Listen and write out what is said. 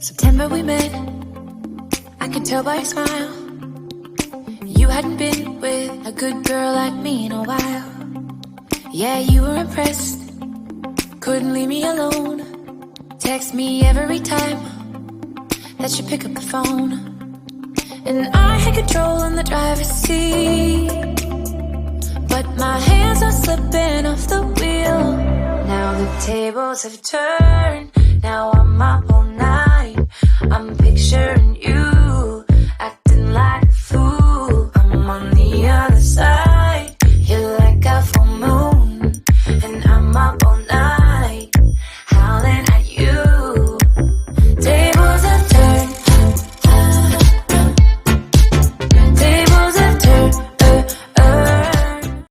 September we met, I could tell by your smile. You hadn't been with a good girl like me in a while. Yeah, you were impressed, couldn't leave me alone. Text me every time that you pick up the phone. And I had control in the driver's seat, but my hands are slipping off the wheel. Now the tables have turned, now I'm up all night. I'm picturing